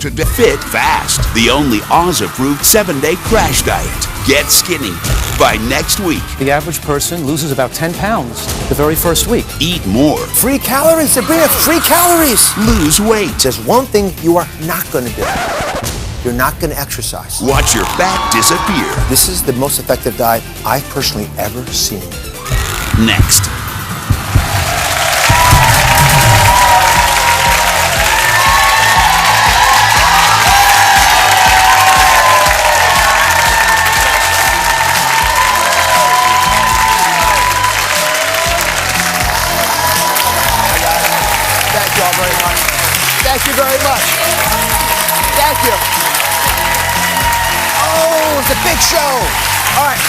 to Fit Fast, the only Oz-approved 7-day crash diet. Get skinny by next week. The average person loses about 10 pounds the very first week. Eat more. Free calories, Sabrina, free calories. Lose weight. There's one thing you are not going to do. You're not going to exercise. Watch your fat disappear. This is the most effective diet I've personally ever seen. Next. Thank you all very much. Thank you very much. Thank you. Oh, it's a big show. All right.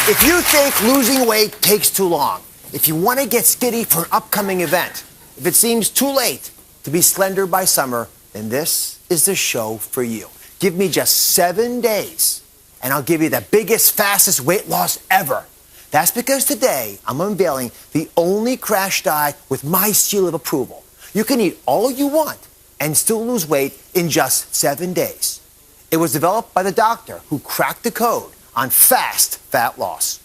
If you think losing weight takes too long, if you want to get skinny for an upcoming event, if it seems too late to be slender by summer, then this is the show for you. Give me just 7 days, and I'll give you the biggest, fastest weight loss ever. That's because today I'm unveiling the only crash diet with my seal of approval. You can eat all you want and still lose weight in just 7 days. It was developed by the doctor who cracked the code on fast fat loss.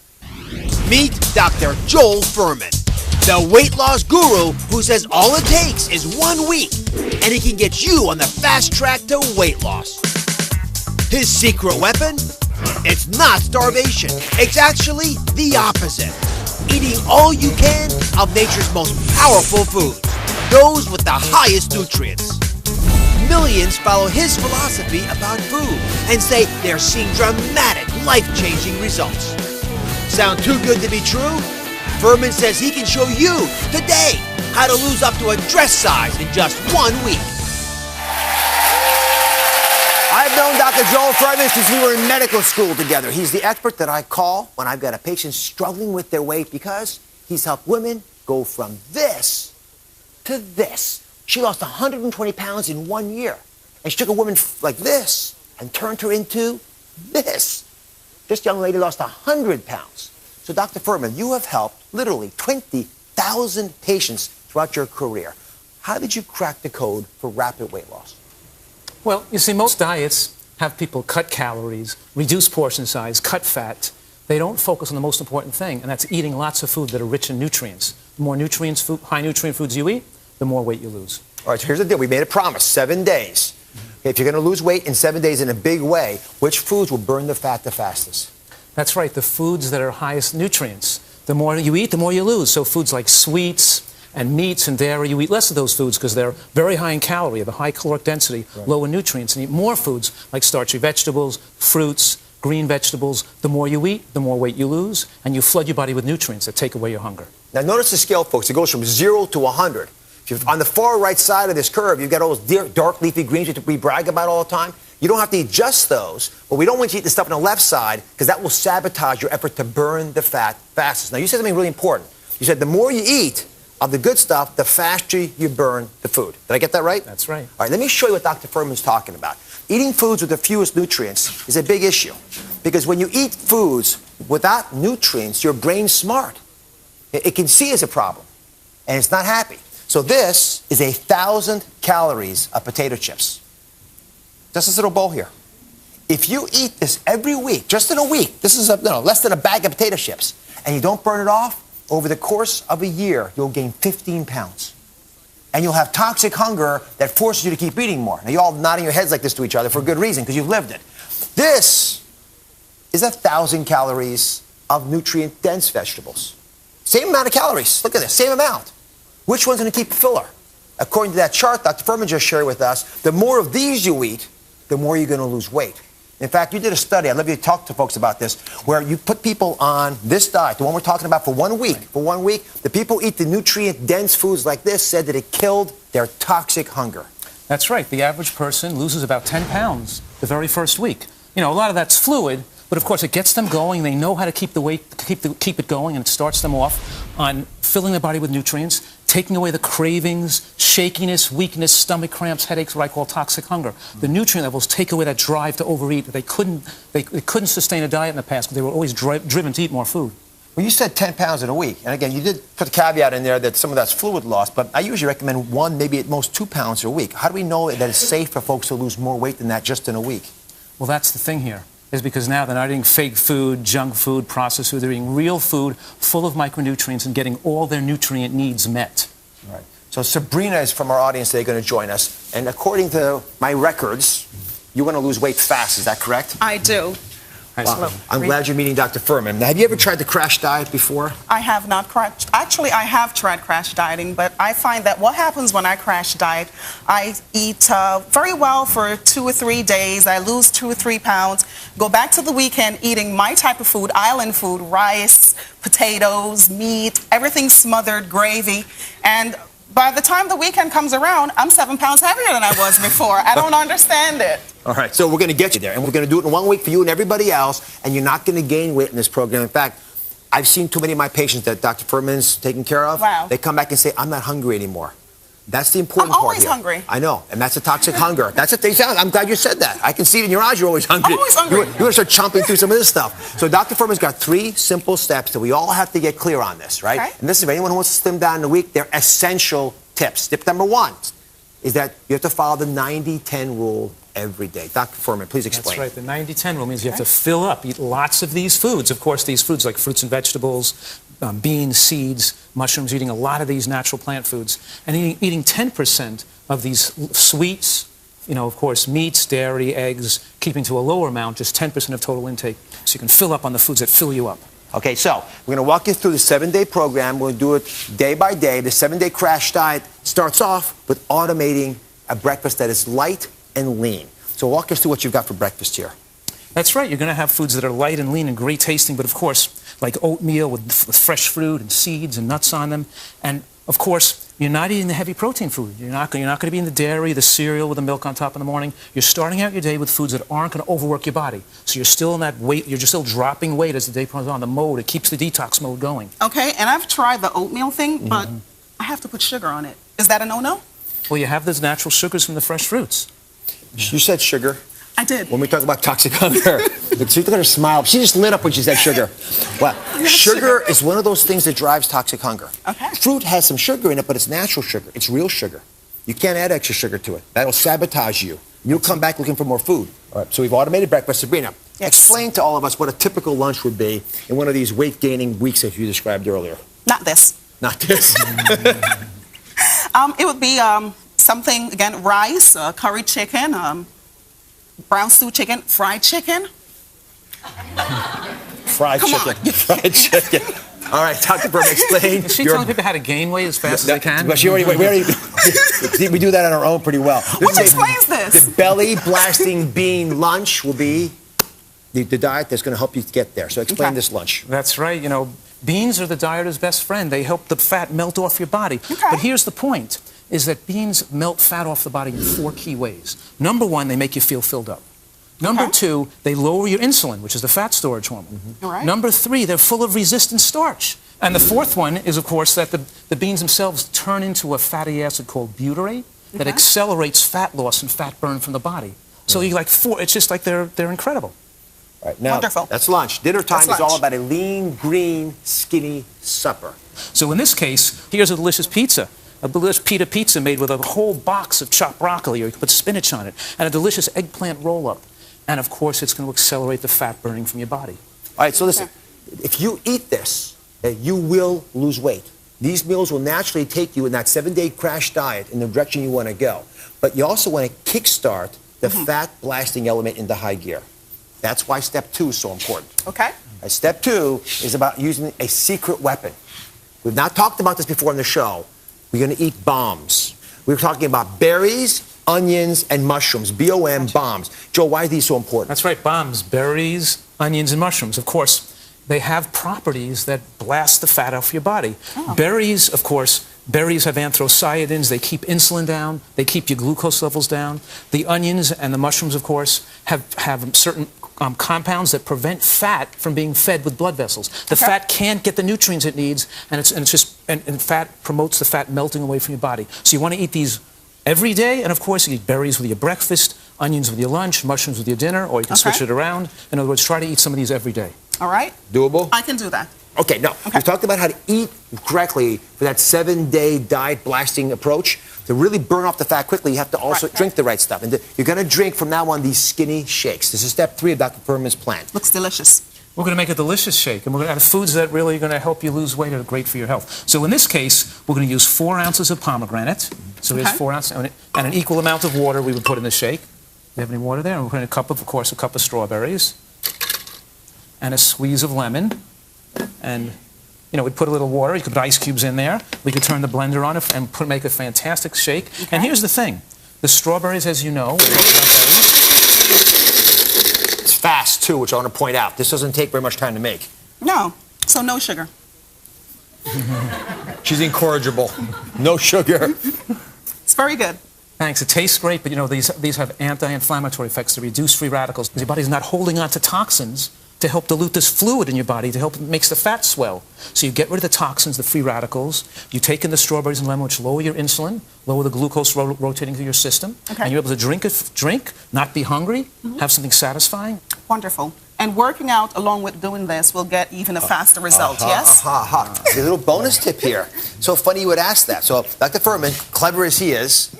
Meet Dr. Joel Fuhrman, the weight loss guru who says all it takes is 1 week and he can get you on the fast track to weight loss. His secret weapon? It's not starvation. It's actually the opposite. Eating all you can of nature's most powerful foods, those with the highest nutrients. Millions follow his philosophy about food and say they're seeing dramatic, life-changing results. Sound too good to be true? Fuhrman says he can show you today how to lose up to a dress size in just 1 week. I've known Dr. Joel Fuhrman since we were in medical school together. He's the expert that I call when I've got a patient struggling with their weight because he's helped women go from this to this. She lost 120 pounds in 1 year. And she took a woman like this and turned her into this. This young lady lost 100 pounds. So Dr. Fuhrman, you have helped literally 20,000 patients throughout your career. How did you crack the code for rapid weight loss? Well, you see, most diets have people cut calories, reduce portion size, cut fat. They don't focus on the most important thing, and that's eating lots of food that are rich in nutrients. The more nutrients, high nutrient foods you eat, the more weight you lose. All right, so here's the deal. We made a promise, 7 days. Okay, if you're going to lose weight in 7 days in a big way, which foods will burn the fat the fastest? That's right, the foods that are highest nutrients. The more you eat, the more you lose. So foods like sweets and meats and dairy, you eat less of those foods because they're very high in calorie, have a high caloric density, low in nutrients, and eat more foods like starchy vegetables, fruits, green vegetables. The more you eat, the more weight you lose, and you flood your body with nutrients that take away your hunger. Now notice the scale, folks. It goes from 0 to 100. On the far right side of this curve, you've got all those dark leafy greens that we brag about all the time. You don't have to eat just those, but we don't want you to eat the stuff on the left side because that will sabotage your effort to burn the fat fastest. Now, you said something really important. You said the more you eat of the good stuff, the faster you burn the food. Did I get that right? That's right. All right, let me show you what Dr. Fuhrman's talking about. Eating foods with the fewest nutrients is a big issue because when you eat foods without nutrients, your brain's smart. It can see as a problem, and it's not happy. So this is 1,000 calories of potato chips. Just this little bowl here. If you eat this every week, just in a week, this is less than a bag of potato chips, and you don't burn it off, over the course of a year, you'll gain 15 pounds. And you'll have toxic hunger that forces you to keep eating more. Now, you're all nodding your heads like this to each other for a good reason, because you've lived it. This is 1,000 calories of nutrient-dense vegetables. Same amount of calories. Look at this, same amount. Which one's going to keep you fuller? According to that chart Dr. Fuhrman just shared with us, the more of these you eat, the more you're going to lose weight. In fact, you did a study, I'd love you to talk to folks about this, where you put people on this diet, the one we're talking about, for 1 week. For 1 week, the people who eat the nutrient-dense foods like this said that it killed their toxic hunger. That's right. The average person loses about 10 pounds the very first week. You know, a lot of that's fluid, but of course it gets them going. They know how to keep the weight, keep it going, and it starts them off on filling their body with nutrients, taking away the cravings, shakiness, weakness, stomach cramps, headaches, what I call toxic hunger. The nutrient levels take away that drive to overeat. They couldn't sustain a diet in the past because they were always driven to eat more food. Well, you said 10 pounds in a week. And again, you did put a caveat in there that some of that's fluid loss, but I usually recommend 1, maybe at most 2 pounds a week. How do we know that it's safe for folks to lose more weight than that just in a week? Well, that's the thing here, is because now they're not eating fake food, junk food, processed food. They're eating real food full of micronutrients and getting all their nutrient needs met. Right. So Sabrina is from our audience today going to join us. And according to my records, you want to lose weight fast. Is that correct? I do. Wow. I'm glad you're meeting Dr. Fuhrman. Now, have you ever tried the crash diet before? I have not crashed. Actually, I have tried crash dieting, but I find that what happens when I crash diet, I eat very well for 2 or 3 days. I lose 2 or 3 pounds, go back to the weekend eating my type of food, island food, rice, potatoes, meat, everything smothered, gravy, and by the time the weekend comes around, I'm 7 pounds heavier than I was before. I don't understand it. All right, so we're going to get you there, and we're going to do it in 1 week for you and everybody else, and you're not going to gain weight in this program. In fact, I've seen too many of my patients that Dr. Fuhrman's taking care of. Wow. They come back and say, I'm not hungry anymore. That's the important part I'm always here. hungry. I know, and that's a toxic hunger. That's what they sound. I'm glad you said that. I can see it in your eyes. You're always hungry. Always hungry. You're going to start chomping through some of this stuff. So Dr. Fuhrman's got 3 simple steps that we all have to get clear on this, right? Okay. And this is for anyone who wants to slim down in a week. They're essential tips. Tip number 1 is that you have to follow the 90-10 rule every day. Dr. Fuhrman, please explain. That's right. The 90-10 rule means you have to fill up, eat lots of these foods. Of course, these foods like fruits and vegetables, beans, seeds, mushrooms, eating a lot of these natural plant foods, and eating 10% of these sweets, of course, meats, dairy, eggs, keeping to a lower amount, just 10% of total intake, so you can fill up on the foods that fill you up. Okay, so we're going to walk you through the 7-day program. We'll do it day by day. The 7-day crash diet starts off with automating a breakfast that is light and lean. So walk us through what you've got for breakfast here. That's right. You're going to have foods that are light and lean and great tasting, but of course, like oatmeal with fresh fruit and seeds and nuts on them. And of course, you're not eating the heavy protein food. You're not going to be in the dairy, the cereal with the milk on top in the morning. You're starting out your day with foods that aren't going to overwork your body. So you're still in that weight, you're just still dropping weight as the day goes on. The mode, it keeps the detox mode going. Okay, and I've tried the oatmeal thing, but I have to put sugar on it. Is that a no-no? Well, you have those natural sugars from the fresh fruits. You said sugar. I did. When we talk about toxic hunger. Look at her smile. She just lit up when she said sugar. Well, sugar is one of those things that drives toxic hunger. Okay. Fruit has some sugar in it, but it's natural sugar. It's real sugar. You can't add extra sugar to it. That'll sabotage you. You'll come back looking for more food. All right, so we've automated breakfast. Sabrina, explain to all of us what a typical lunch would be in one of these weight-gaining weeks that you described earlier. Not this. Not this. It would be something, again, rice, curry chicken, brown stew chicken, fried chicken. Fried Come chicken. on. Fried chicken. All right, Dr. Berman, explain. Is she telling people how to gain weight as fast as they can? But we do that on our own pretty well. What explains this? The belly-blasting bean lunch will be the diet that's going to help you get there. So explain this lunch. That's right. Beans are the dieter's best friend. They help the fat melt off your body. Okay. But here's the point, is that beans melt fat off the body in 4 key ways. Number 1, they make you feel filled up. Number 2, they lower your insulin, which is the fat storage hormone. All right. Number 3, they're full of resistant starch. And the 4th one is, of course, that the beans themselves turn into a fatty acid called butyrate that accelerates fat loss and fat burn from the body. So you like 4, it's just like they're incredible. All right, now, Wonderful. that's lunch. Dinner time That's is all lunch. about a lean, green, skinny supper. So in this case, here's a delicious pizza. A delicious pita pizza made with a whole box of chopped broccoli, or you can put spinach on it, and a delicious eggplant roll-up. And of course, it's going to accelerate the fat burning from your body. All right, so listen, if you eat this, you will lose weight. These meals will naturally take you in that 7-day crash diet in the direction you want to go. But you also want to kickstart the fat-blasting element into high gear. That's why step 2 is so important. Okay. Step 2 is about using a secret weapon. We've not talked about this before in the show. We're going to eat bombs. We're talking about berries, onions, and mushrooms. B-O-M, bombs. Joe, why are these so important? That's right, bombs, berries, onions, and mushrooms. Of course, they have properties that blast the fat off your body. Berries, of course, berries have anthocyanins. They keep insulin down. They keep your glucose levels down. The onions and the mushrooms, of course, have certain compounds that prevent fat from being fed with blood vessels. The fat can't get the nutrients it needs, and fat promotes the fat melting away from your body. So you want to eat these every day, and of course, you eat berries with your breakfast, onions with your lunch, mushrooms with your dinner, or you can switch it around. In other words, try to eat some of these every day. All right. Doable? I can do that. Okay, no. We talked about how to eat correctly for that 7-day diet blasting approach. To really burn off the fat quickly, you have to also drink the right stuff. And you're going to drink from now on these skinny shakes. This is step 3 of Dr. Fuhrman's plan. Looks delicious. We're going to make a delicious shake, and we're going to add foods that really are going to help you lose weight and are great for your health. So in this case, we're going to use 4 ounces of pomegranate. So here's 4 ounces, and an equal amount of water we would put in the shake. Do you have any water there? And we're putting a cup of strawberries, and a squeeze of lemon, and we'd put a little water. You could put ice cubes in there. We could turn the blender on and make a fantastic shake. And here's the thing: the strawberries, as you know, it's fast too, which I want to point out. This doesn't take very much time to make. No, so no sugar. She's incorrigible. No sugar. It's very good. Thanks. It tastes great, but these have anti-inflammatory effects to reduce free radicals. Your body's not holding on to toxins to help dilute this fluid in your body, to help makes the fat swell. So you get rid of the toxins, the free radicals. You take in the strawberries and lemon, which lower your insulin, lower the glucose rotating through your system, and you're able to drink, not be hungry, have something satisfying. Wonderful. And working out along with doing this will get even a faster result, yes? A little bonus tip here. So funny you would ask that. So Dr. Fuhrman, clever as he is,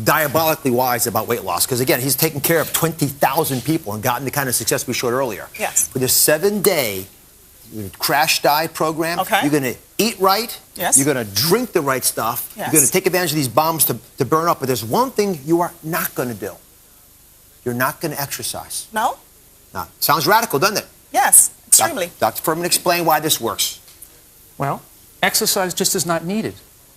diabolically wise about weight loss, because again, he's taken care of 20,000 people and gotten the kind of success we showed earlier. Yes. With a 7-day crash diet program, you're going to eat right, you're going to drink the right stuff, you're going to take advantage of these bombs to burn up, but there's one thing you are not going to do. You're not going to exercise. No? No. Sounds radical, doesn't it? Yes, extremely. Dr. Fuhrman, explain why this works. Well, exercise just is not needed.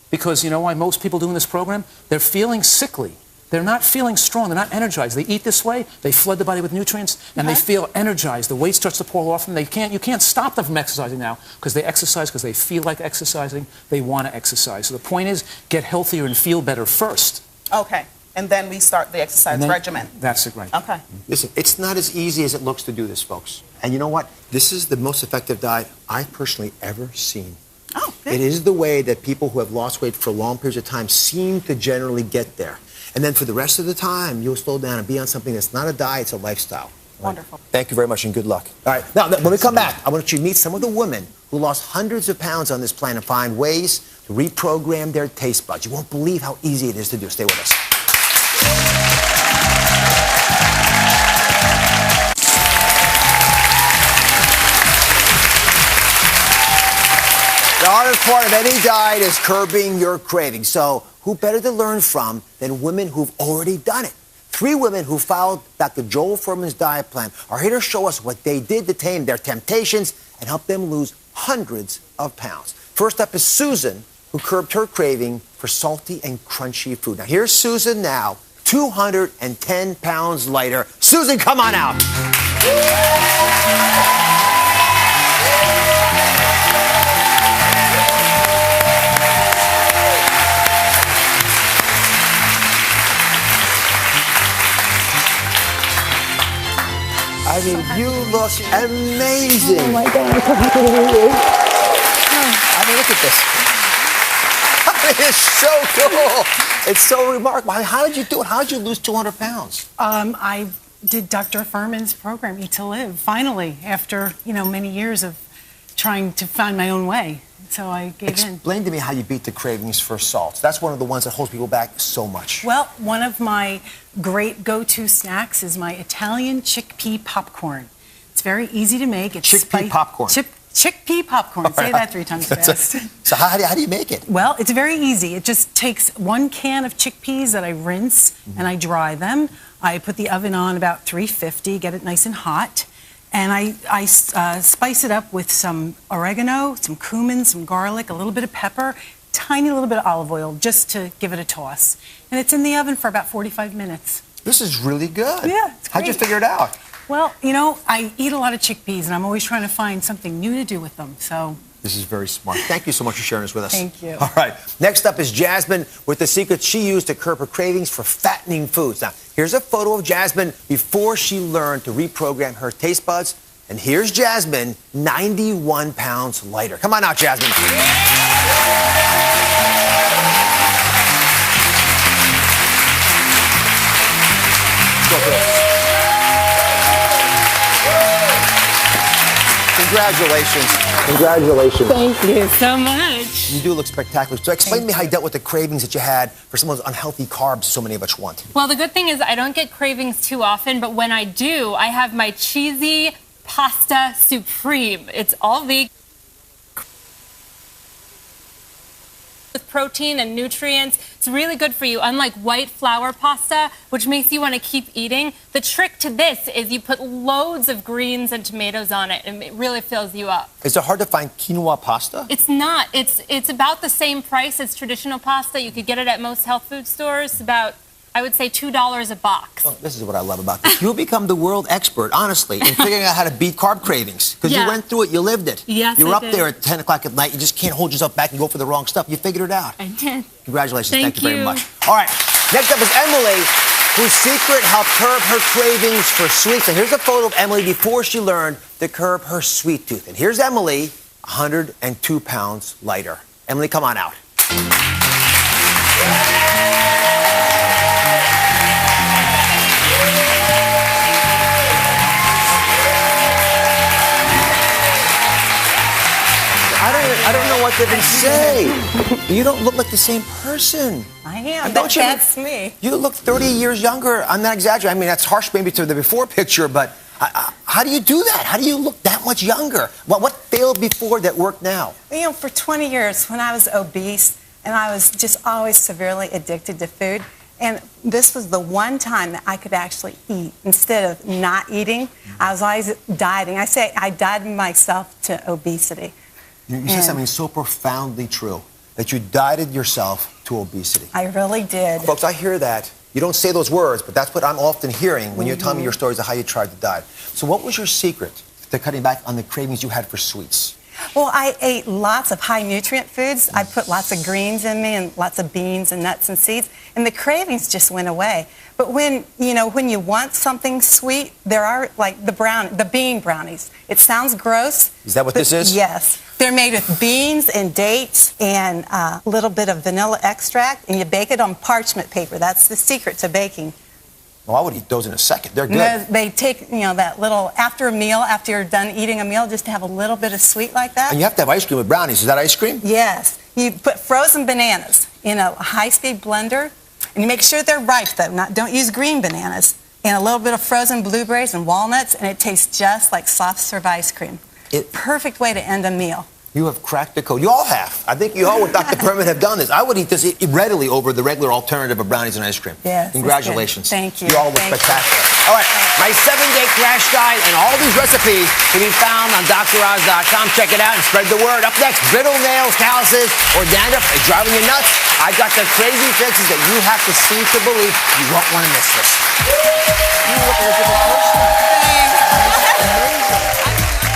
Because you know why most people doing this program? They're feeling sickly. They're not feeling strong. They're not energized. They eat this way, they flood the body with nutrients, and they feel energized. The weight starts to pour off them. You can't stop them from exercising now because they exercise because they feel like exercising. They want to exercise. So the point is, get healthier and feel better first. Okay. And then we start the exercise regimen. That's it, right. Okay. Listen, it's not as easy as it looks to do this, folks. And you know what? This is the most effective diet I've personally ever seen. Oh, good. It is the way that people who have lost weight for long periods of time seem to generally get there. And then for the rest of the time, you'll slow down and be on something that's not a diet, it's a lifestyle. Right? Wonderful. Thank you very much and good luck. All right, now when we come back, I want you to meet some of the women who lost hundreds of pounds on this plan and find ways to reprogram their taste buds. You won't believe how easy it is to do. Stay with us. The hardest part of any diet is curbing your cravings. So who better to learn from than women who've already done it? 3 women who followed Dr. Joel Fuhrman's diet plan are here to show us what they did to tame their temptations and help them lose hundreds of pounds. First up is Susan, who curbed her craving for salty and crunchy food. Now here's Susan now, 210 pounds lighter. Susan, come on out. I mean, you look amazing. Oh my God, I'm so happy to meet you. I mean, look at this. I mean, it's so cool. It's so remarkable. How did you do it? How did you lose 200 pounds? I did Dr. Fuhrman's program, Eat to Live, finally, after, many years of trying to find my own way. So I gave in. Explain to me how you beat the cravings for salt. That's one of the ones that holds people back so much. Well, one of my great go-to snacks is my Italian chickpea popcorn. It's very easy to make. It's chickpea popcorn. Chickpea popcorn. Say that 3 times fast. So how do you make it? Well, it's very easy. It just takes 1 can of chickpeas that I rinse and I dry them. I put the oven on about 350, get it nice and hot. And I spice it up with some oregano, some cumin, some garlic, a little bit of pepper, tiny little bit of olive oil, just to give it a toss. And it's in the oven for about 45 minutes. This is really good. Yeah, it's great. How'd you figure it out? Well, I eat a lot of chickpeas, and I'm always trying to find something new to do with them, so... This is very smart. Thank you so much for sharing this with us. Thank you. All right. Next up is Jasmine with the secret she used to curb her cravings for fattening foods. Now, here's a photo of Jasmine before she learned to reprogram her taste buds. And here's Jasmine, 91 pounds lighter. Come on out, Jasmine. Congratulations. Congratulations. Thank you so much. You do look spectacular. So explain to me how you dealt with the cravings that you had for some of those unhealthy carbs so many of us want. Well, the good thing is I don't get cravings too often, but when I do, I have my cheesy pasta supreme. It's all vegan with protein and nutrients. It's really good for you, unlike white flour pasta, which makes you want to keep eating. The trick to this is you put loads of greens and tomatoes on it, and it really fills you up. Is it hard to find quinoa pasta? It's not. It's about the same price as traditional pasta. You could get it at most health food stores, about, I would say, $2 a box. Oh, this is what I love about this. You'll become the world expert, honestly, in figuring out how to beat carb cravings. Because you went through it, you lived it. Yes, You're I up did. there at 10 o'clock at night, you just can't hold yourself back and go for the wrong stuff. You figured it out. I did. Congratulations. Thank Thank you very you. much. All right, next up is Emily, whose secret helped curb her cravings for sweets. And here's a photo of Emily before she learned to curb her sweet tooth. And here's Emily, 102 pounds lighter. Emily, come on out. I don't know what to even say. You don't look like the same person. I am. Don't you? That's me. You look 30 years younger. I'm not exaggerating. I mean, that's harsh maybe to the before picture, but how do you do that? How do you look that much younger? What failed before that worked now? You know, for 20 years, when I was obese, and I was just always severely addicted to food, and this was the one time that I could actually eat. Instead of not eating, I was always dieting. I say I dieted myself to obesity. You said something so profoundly true, that you dieted yourself to obesity. I really did. Folks, I hear that. You don't say those words, but that's what I'm often hearing when you're telling me your stories of how you tried to diet. So what was your secret to cutting back on the cravings you had for sweets? Well, I ate lots of high nutrient foods. I put lots of greens in me and lots of beans and nuts and seeds, and the cravings just went away. But when you want something sweet, there are like the bean brownies. It sounds gross. Is that what this is? Yes. They're made with beans and dates and a little bit of vanilla extract, and you bake it on parchment paper. That's the secret to baking. Well, I would eat those in a second. They're good. They take, that little, after a meal, after you're done eating a meal, just to have a little bit of sweet like that. And you have to have ice cream with brownies. Is that ice cream? Yes. You put frozen bananas in a high-speed blender, and you make sure they're ripe, though. Don't use green bananas. And a little bit of frozen blueberries and walnuts, and it tastes just like soft-serve ice cream. Perfect way to end a meal. You have cracked the code. You all have. I think you all with Dr. Fuhrman have done this. I would eat this readily over the regular alternative of brownies and ice cream. Yes. Congratulations. Thank you. You all look spectacular. All right. My 7-day crash diet and all these recipes can be found on DrOz.com. Check it out and spread the word. Up next, brittle nails, calluses, or dandruff are driving you nuts. I got the crazy fixes that you have to see to believe. You won't want to miss this.